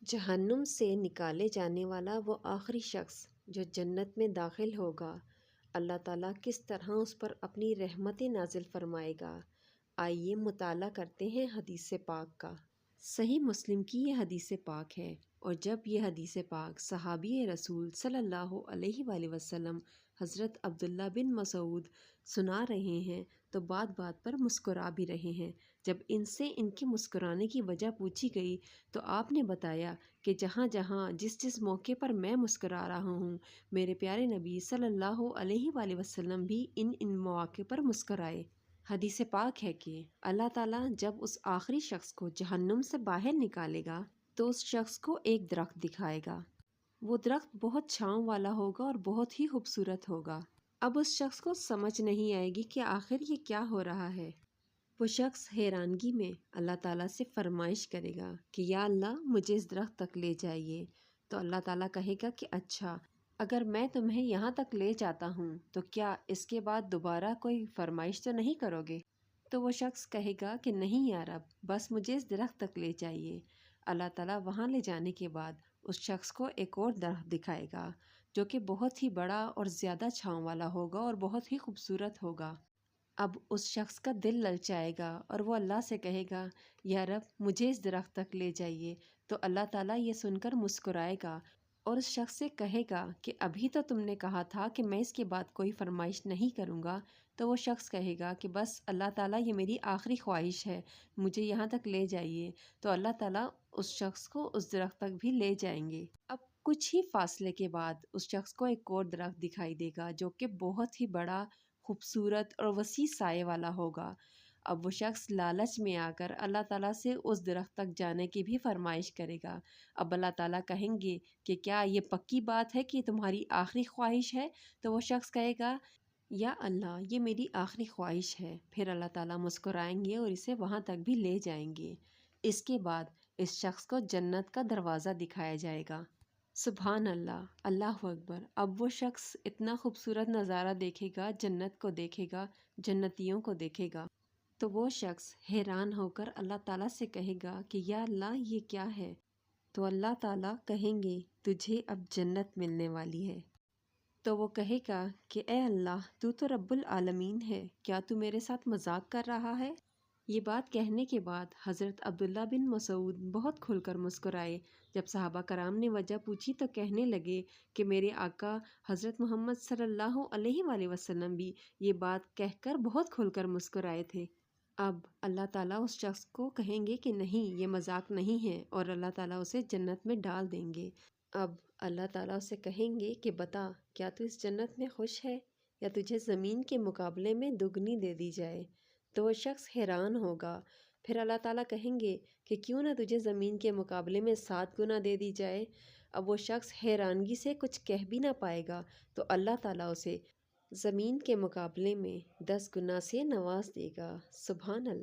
جہنم سے نکالے جانے والا وہ آخری شخص جو جنت میں داخل ہوگا، اللہ تعالیٰ کس طرح اس پر اپنی رحمتیں نازل فرمائے گا۔ آئیے مطالعہ کرتے ہیں حدیث پاک کا۔ صحیح مسلم کی یہ حدیث پاک ہے، اور جب یہ حدیث پاک صحابی رسول صلی اللہ علیہ وآلہ وسلم حضرت عبداللہ بن مسعود سنا رہے ہیں تو بات بات پر مسکرا بھی رہے ہیں۔ جب ان سے ان کے مسکرانے کی وجہ پوچھی گئی تو آپ نے بتایا کہ جہاں جہاں جس موقع پر میں مسکرا رہا ہوں، میرے پیارے نبی صلی اللہ علیہ وآلہ وسلم بھی ان مواقع پر مسکرائے۔ حدیث پاک ہے کہ اللہ تعالیٰ جب اس آخری شخص کو جہنم سے باہر نکالے گا تو اس شخص کو ایک درخت دکھائے گا۔ وہ درخت بہت چھاؤں والا ہوگا اور بہت ہی خوبصورت ہوگا۔ اب اس شخص کو سمجھ نہیں آئے گی کہ آخر یہ کیا ہو رہا ہے۔ وہ شخص حیرانگی میں اللہ تعالیٰ سے فرمائش کرے گا کہ یا اللہ مجھے اس درخت تک لے جائیے۔ تو اللہ تعالیٰ کہے گا کہ اچھا، اگر میں تمہیں یہاں تک لے جاتا ہوں تو کیا اس کے بعد دوبارہ کوئی فرمائش تو نہیں کرو گے؟ تو وہ شخص کہے گا کہ نہیں یا رب، بس مجھے اس درخت تک لے جائیے۔ اللہ تعالیٰ وہاں لے جانے کے بعد اس شخص کو ایک اور درخت دکھائے گا جو کہ بہت ہی بڑا اور زیادہ چھاؤں والا ہوگا اور بہت ہی خوبصورت ہوگا۔ اب اس شخص کا دل للچائے گا اور وہ اللہ سے کہے گا یا رب مجھے اس درخت تک لے جائیے۔ تو اللہ تعالیٰ یہ سن کر مسکرائے گا اور اس شخص سے کہے گا کہ ابھی تو تم نے کہا تھا کہ میں اس کے بعد کوئی فرمائش نہیں کروں گا۔ تو وہ شخص کہے گا کہ بس اللہ تعالیٰ یہ میری آخری خواہش ہے، مجھے یہاں تک لے جائیے۔ تو اللہ تعالیٰ اس شخص کو اس درخت تک بھی لے جائیں گے۔ اب کچھ ہی فاصلے کے بعد اس شخص کو ایک اور درخت دکھائی دے گا جو کہ بہت ہی بڑا، خوبصورت اور وسیع سائے والا ہوگا۔ اب وہ شخص لالچ میں آ کر اللہ تعالیٰ سے اس درخت تک جانے کی بھی فرمائش کرے گا۔ اب اللہ تعالیٰ کہیں گے کہ کیا یہ پکی بات ہے کہ تمہاری آخری خواہش ہے؟ تو وہ شخص کہے گا یا اللہ یہ میری آخری خواہش ہے۔ پھر اللہ تعالیٰ مسکرائیں گے اور اسے وہاں تک بھی لے جائیں گے۔ اس کے بعد اس شخص کو جنت کا دروازہ دکھایا جائے گا۔ سبحان اللہ، اللہ اکبر۔ اب وہ شخص اتنا خوبصورت نظارہ دیکھے گا، جنت کو دیکھے گا، جنتیوں کو دیکھے گا، تو وہ شخص حیران ہو کر اللہ تعالیٰ سے کہے گا کہ یا اللہ یہ کیا ہے؟ تو اللہ تعالیٰ کہیں گے تجھے اب جنت ملنے والی ہے۔ تو وہ کہے گا کہ اے اللہ تو رب العالمین ہے، کیا تو میرے ساتھ مذاق کر رہا ہے؟ یہ بات کہنے کے بعد حضرت عبداللہ بن مسعود بہت کھل کر مسکرائے۔ جب صحابہ کرام نے وجہ پوچھی تو کہنے لگے کہ میرے آقا حضرت محمد صلی اللہ علیہ وآلہ وسلم بھی یہ بات کہہ کر بہت کھل کر مسکرائے تھے۔ اب اللہ تعالیٰ اس شخص کو کہیں گے کہ نہیں یہ مذاق نہیں ہے، اور اللہ تعالیٰ اسے جنت میں ڈال دیں گے۔ اب اللہ تعالیٰ اسے کہیں گے کہ بتا کیا تو اس جنت میں خوش ہے یا تجھے زمین کے مقابلے میں دگنی دے دی جائے؟ تو وہ شخص حیران ہوگا۔ پھر اللہ تعالیٰ کہیں گے کہ کیوں نہ تجھے زمین کے مقابلے میں 7 گنا دے دی جائے؟ اب وہ شخص حیرانگی سے کچھ کہہ بھی نہ پائے گا تو اللہ تعالیٰ اسے زمین کے مقابلے میں 10 گنا سے نواز دے گا۔ سبحان اللہ۔